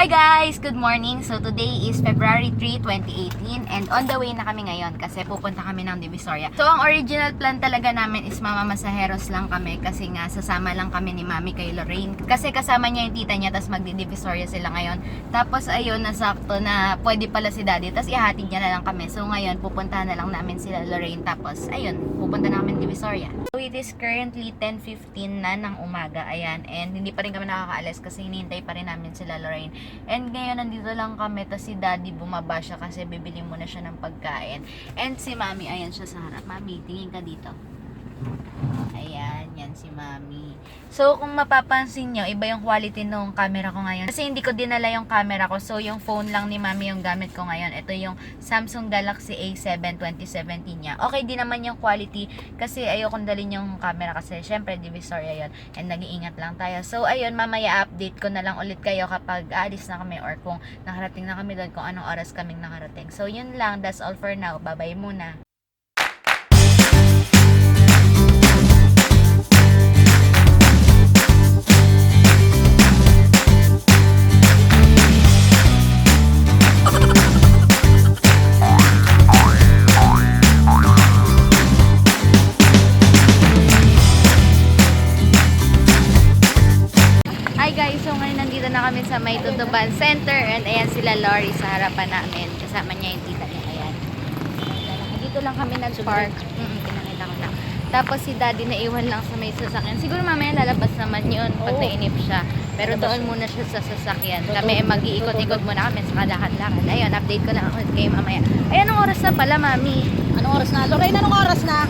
Hi guys! Good morning! So today is February 3, 2018 and on the way na kami ngayon kasi pupunta kami ng Divisoria. So ang original plan talaga namin is mamamasaheros lang kami kasi nga sasama lang kami ni Mami kay Lorraine. Kasi kasama niya yung tita niya tapos magdi-Divisoria sila ngayon. Tapos ayun, nasakto na pwede pala si Daddy tapos ihatid niya na lang kami. So ngayon pupunta na lang namin sila Lorraine tapos ayun, pupunta na kami Divisoria. So it is currently 10:15 na ng umaga. Ayan, and hindi pa rin kami nakakaalis kasi hinihintay pa rin namin sila Lorraine. And ngayon nandito lang kami, tas si Daddy bumaba siya kasi bibili muna siya ng pagkain. And si Mami, ayan siya sa harap. Mami, tingin ka dito. Ayan, yan si Mami. So kung mapapansin nyo, iba yung quality ng camera ko ngayon. Kasi hindi ko dinala yung camera ko. So yung phone lang ni Mami yung gamit ko ngayon. Ito yung Samsung Galaxy A7 2017 niya. Okay din naman yung quality kasi ayokong dalhin yung camera kasi syempre Divisoria yun. And nag-iingat lang tayo. So ayun, mamaya update ko na lang ulit kayo kapag aalis na kami or kung nakarating na kami doon, kung anong oras kaming nakarating. So yun lang, that's all for now. Bye-bye muna. Hi guys, so ngayon nandito na kami sa May Tutuban Center and ayan sila Lori sa harapan namin. Kasama niya yung tita niya. Ayan. Dito lang kami nag-park. Pinakita ko na. Tapos si Daddy naiwan lang sa may sasakyan. Siguro mamaya lalabas naman yun pag nainip siya. Pero doon muna siya sa sasakyan. Kami mag-iikot-ikot muna kami sa lakad-lakad. Ayun, update ko lang kayo mamaya. Ay, anong oras na pala, Mami? Anong oras na? Lorraine, anong oras na?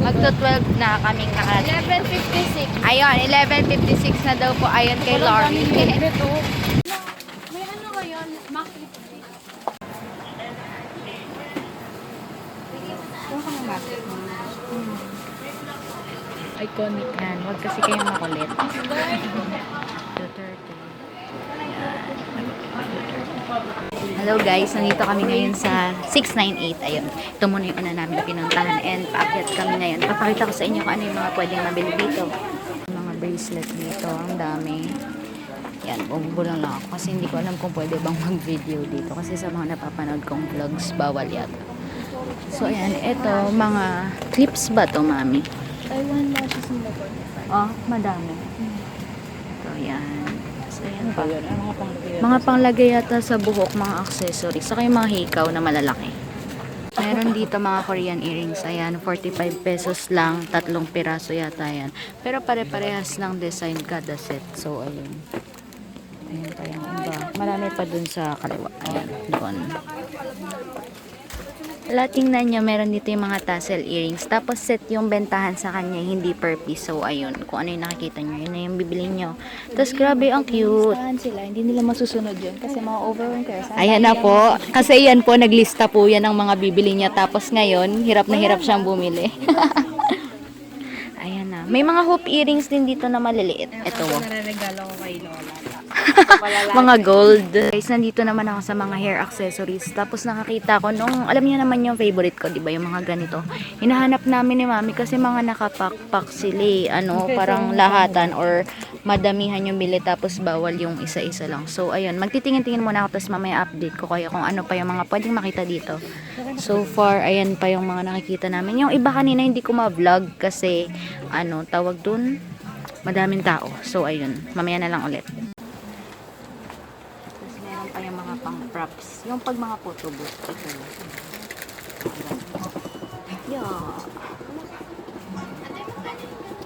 Magto-12 na kaming nakarating. 11:56. Ayun, 11:56 na daw po ayon kay Lori. May ano ngayon? Makit. Iconic. Yan, wag kasi kayong makulit. Hello guys, nandito kami ngayon sa 698. Ayun, ito muna yung una namin pinuntahan and paakyat kami ngayon. Papakita ko sa inyo kung ano yung mga pwedeng mabili dito. Mga bracelet dito, ang dami. Yan, bumubulang lang ako kasi hindi ko alam kung pwede bang mag-video dito kasi sa mga napapanood kong vlogs, bawal yata. So ayan, ito, mga clips ba to, Mami? Taiwan watches mo ba? Oh, madami. So yan. So yan pa. Mga Mga panglagay yata sa buhok, mga accessories. Saka yung mga hikaw na malalaki. Meron dito mga Korean earrings. Ayan, 45 pesos lang. 3 piraso yata yan. Pero pare-parehas ng design kada set. So, ayun. Ayan pa yung iba. Marami pa dun sa kaliwa. Ayan, doon. Wala, tingnan nyo, meron dito yung mga tassel earrings. Tapos set yung bentahan sa kanya, hindi per piece. So, ayun. Kung ano yung nakikita nyo, yun na yung bibili nyo. Tapos, grabe, ang cute. Saan sila? Hindi nila masusunod yun kasi mga overwhelmed kayo. Ayan na po. Kasi yan po, naglista po yan ng mga bibili niya. Tapos ngayon, hirap na hirap siyang bumili. Ayan na. May mga hoop earrings din dito na maliliit. Ito. Nararegalo ko kay Lola. Mga gold. Guys, nandito naman ako sa mga hair accessories. Tapos nakakita ko nung, alam niyo naman yung favorite ko, 'di ba, yung mga ganito. Hinahanap namin ni Mami kasi mga nakapakpak sila, ano, parang lahatan or madamihan yung bili tapos bawal yung isa-isa lang. So ayun, magtitingin-tingin muna ako tapos mamaya update ko kayo kung ano pa yung mga pwedeng makita dito. So far, ayan pa yung mga nakikita namin. Yung iba kanina hindi ko ma-vlog kasi ano, tawag dun, madaming tao. So ayun, mamaya na lang ulit. Pa yung mga pang props. Yung pag mga photo booth. Ito. Yeah.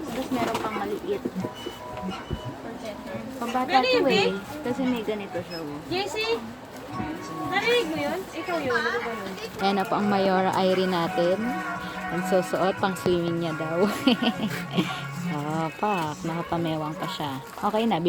Tapos meron pang maliit. Pambata to eh. Kasi may ganito siya. JC! Narinig mo yun? Ikaw yun. Ano ba yun? Ayan na po ang Mayora Irie natin. Ang susuot, pang swimming niya daw. Pak, nakapamewang pa siya. Okay na,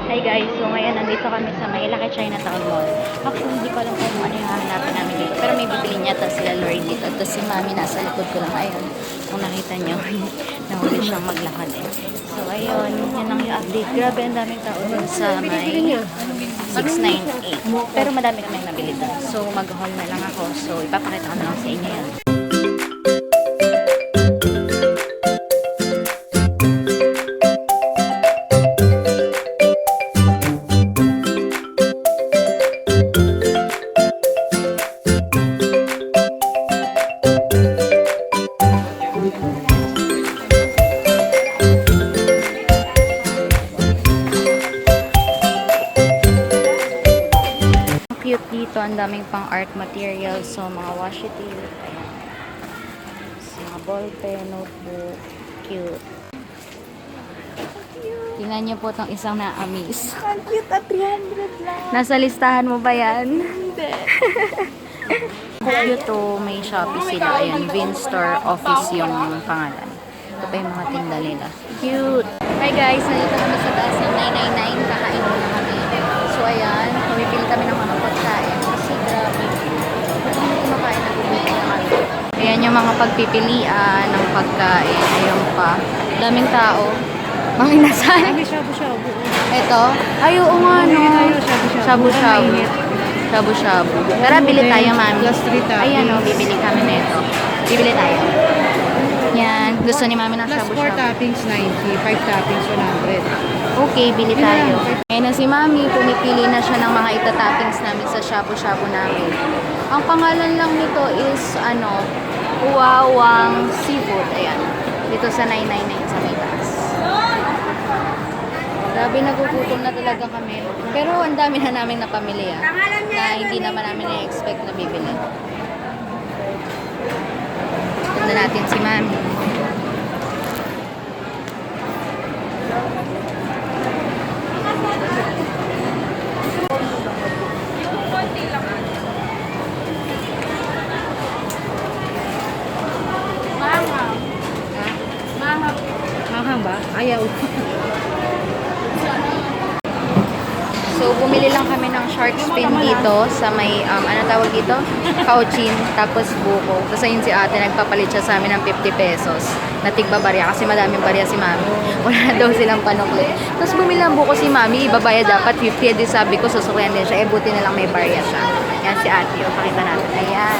Hi guys, so ngayon nandito kami sa Maylaki Chinatown Mall. Actually, hindi ko alam kung ano yung hahanapin namin dito. Pero may bibili niya sila Lord dito. Tapos si Mami nasa likod ko lang. Ayun, kung nakita nyo, nahuli siyang maglakad eh. So ayun, yun lang yung update. Grabe, ang daming tao dun sa may 698. Pero madami kaming nabili dun. So mag-haul na lang ako. So ipapakita ko na lang sa inyo yan. Cute dito, ang daming pang art materials, so mga washi tape, ayan. So, mga ballpen, notebook, cute. Tingnan niyo po itong isang na-amaze. Ang cute at 300 lang. Nasa listahan mo ba yan? Hindi. Cute to, may Shopee sila, ayan, Vinstore Office yung pangalan. Ito pa yung mga tinda nila. Cute! Hi guys, nandito kami sa taas ng 999, kakain muna kami. So ayan, pumipili kami ng mga pagkain kasi grabe. Kung hindi kumakain na bumili na kami. Ayan yung mga pagpipilian ng pagkain. Ayun pa. Daming tao. Mga inasal. Ay, shabu-shabu. Ito. Ay, oo nga, no. Shabu-shabu. Shabu-shabu. Tara, bili tayo, mami. Plus 3 toppings. Ayan, no. Bibili kami nito. Bibili tayo. Yan. Gusto ni mami ng Plus 4 shabu-shabu. toppings, 90. 5 toppings, 100. Okay, bili tayo. Ngayon na si Mami, pumipili na siya ng mga itatoppings namin sa shabu-shabu namin. Ang pangalan lang nito is, Uwawang Seafood. Ayan. Dito sa 999 sa may taas. Grabe, nagugutom na talaga kami. Pero ang dami na namin napamili na hindi naman namin na-expect na bibili. Tignan natin si Mami. Mahang ba? Ayaw. So, bumili lang kami ng shark fin dito sa may, ano tawag dito? Cauchin, tapos buko. Tapos ayun si ate, nagpapalit siya sa amin ng 50 pesos na tigba barya kasi madaming barya si mami. Wala na daw silang panukli. Tapos bumili ng buko si mami, ibabaya dapat 50. Di sabi ko, susukyan din siya. Buti na lang may barya siya. Yan si ate, o pakita natin. Ayan.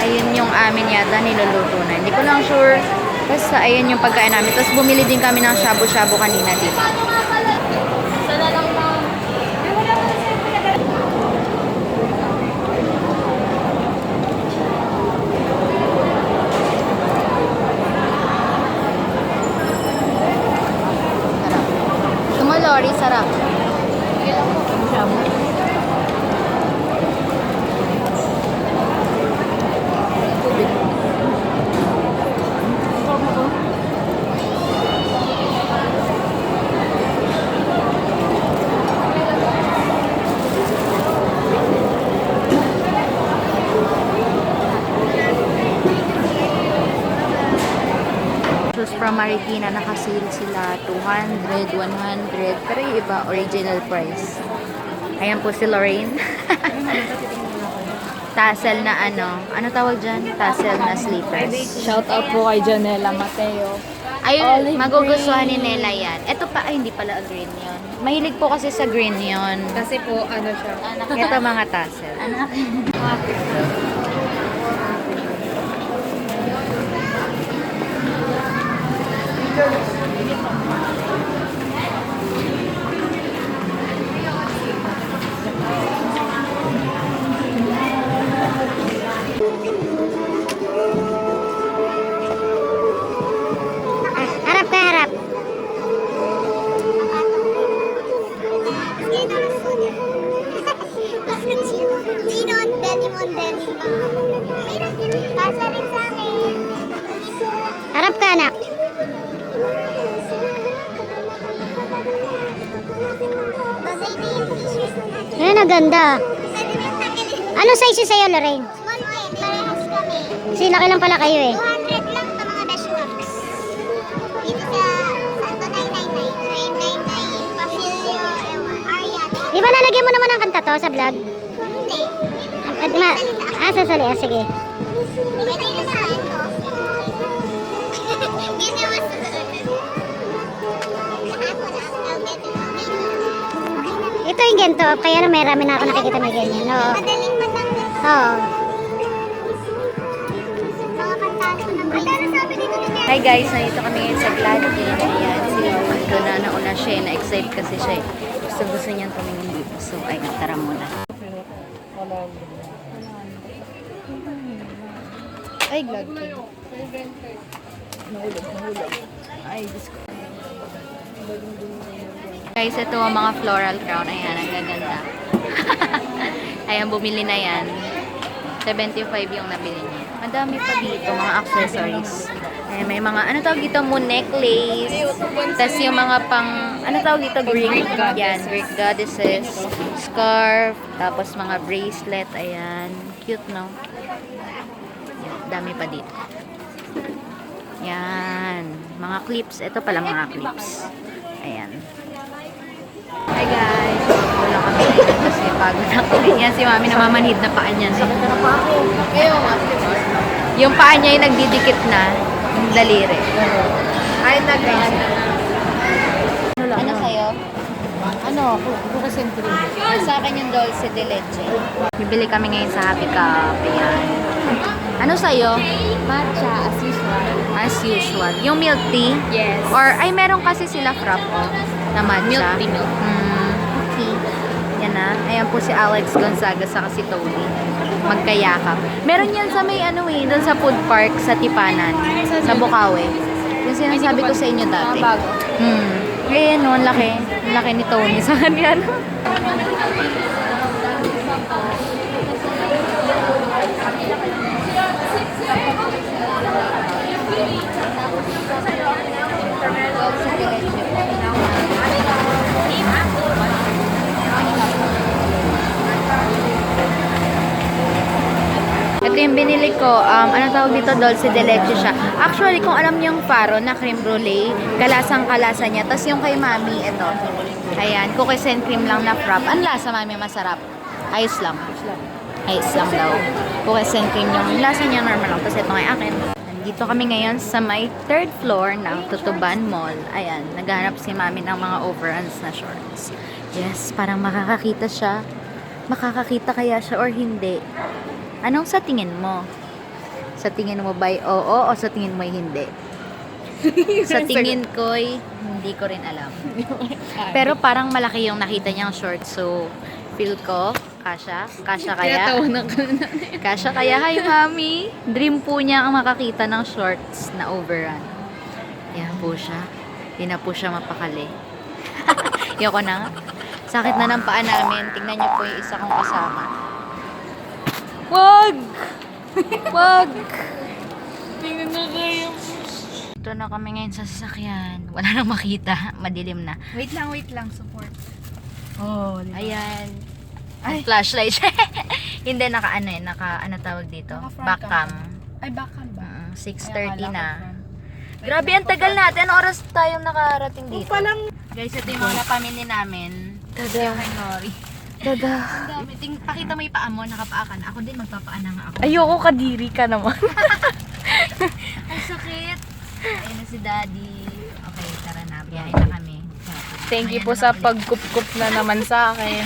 Ayun yung amin yata niluluto na. Hindi ko lang sure. Basta ayan yung pagkain namin. Tapos bumili din kami ng shabu-shabu kanina dito. Lori, sarap. From Marikina, naka-sale sila 200, 100, pero yung iba, original price. Ayan po si Lorraine. Tassel na ano tawag dyan? Tassel na slippers. Shout out po kay Janela Mateo. Ayun, magugustuhan ni Nela yan. Ito pa, ay hindi pala green yun. Mahilig po kasi sa green yun. Kasi po, ano siya. Ito mga tassel. Harap ka, harap. Sino ang denim on denim? Pasa rin sa akin. Harap ka, anak. Ayun, ang ganda. Ano size sa'yo, Lorraine? Small din, parehas kami. Kasi laki lang pala kayo eh. 200 lang sa mga dash box. Dito sa Santo 999, 999, Pavilion, Di ba lalagyan mo naman ng kanta to sa vlog? Hindi. Sasali. Sige. Ito yung ganito, kaya na may rami na ako nakikita may ganyan. Oo. Madaling matanggal. Oo. Hi guys, nandito kami ngayon sa Gladkin. Ayan, si Ludo na nauna siya. Na-excite kasi siya. Gusto niyang tumingin dito. So, ay, tara muna. Ay, Gladkin. Ay, Diyos ko. Guys, ito ang mga floral crown. Ayan, ang gaganda. Ayan, bumili na yan. 75 yung nabili niya. Madami pa dito, mga accessories. Ayan, may mga, ano tawag dito, moon necklace. Tapos yung mga pang, ano tawag dito, Greek. Yan, Greek goddesses. Scarf. Tapos mga bracelet. Ayan. Cute, no? Yan, dami pa dito. Yan. Mga clips. Ito pala mga clips. Ayan. Hi guys. Wala kami ngayon kasi pagod na kami. Yan si mami namamanhid na paa niya. Sakit na pa ako. Yung paa niya yung nagdidikit na. Yung daliri. Ay, ano sa'yo? Ano? Buka-sentry. Sa akin yung dulce de leche. Bibili kami ngayon sa Happy Cup. Ayan. Ano sa'yo? Matcha, as usual. As usual. Yung milk tea? Yes. Or, ay meron kasi sila frap na matcha. Milk tea, milk Tea. Yan na. Ayan po si Alex Gonzaga sa si Tony. Magkayakap. Meron yan sa may ano eh, doon sa food park sa Tipanan. Sa Bukawi. Yung sinasabi ko sa inyo dati. Bago. Eh, no, ang laki. Ang laki ni Tony sa kanya. Ito yung binili ko, ano tawag dito, dulce de leche siya. Actually, kung alam niyo yung faro na creme brulee, kalasang-kalasa niya. Tapos yung kay mami, ito. Ayan, cookies and cream lang na frap. Ang lasa, mami, masarap. Ayos lang. Ayos lang daw. Cookies and cream yung lasa niya normal lang. Tapos ito ngay akin. Dito kami ngayon sa may third floor ng Tutuban Mall. Ayan, naghahanap si mami ng mga overruns na shorts. Yes, parang makakakita siya. Makakakita kaya siya or hindi? Anong sa tingin mo? Sa tingin mo ba'y oo o sa tingin mo hindi? Sa tingin ko'y hindi ko rin alam. Pero parang malaki yung nakita niyang short. So, feel ko, kasha kaya? Kasha kaya? Hi, mami! Dream po niya ang makakita ng shorts na overrun. Yan po siya. Hindi na po siya mapakali. Yoko na nga. Sakit na ng paa namin. Tingnan niyo po yung isa kong kasama. Wag! Wag! Tingnan na kayo. Ito na kami ngayon sa sasakyan. Wala nang makita. Madilim na. Wait lang. Support. Oh, diba? Ayan. Ay. Flashlight. Hindi, ano tawag dito? Naka-front Backcam. Ay, backcam ba? 6:30 na. Grabe, ang tagal natin. Anong oras tayong nakarating dito? Palang. Guys, ito yung mga pamilya namin. Tada. Yung kay Nori. Tada. Ang dami. Pakita mo yung paa mo. Nakapaa ka na. Ako din, magpapaa na nga ako. Ayoko kadiri ka naman. Ang sakit. Ayun na si Daddy. Okay, tara na. Biyahe na kami. Thank you Ayan po na sa ulit. pagkup-kup na naman sa akin.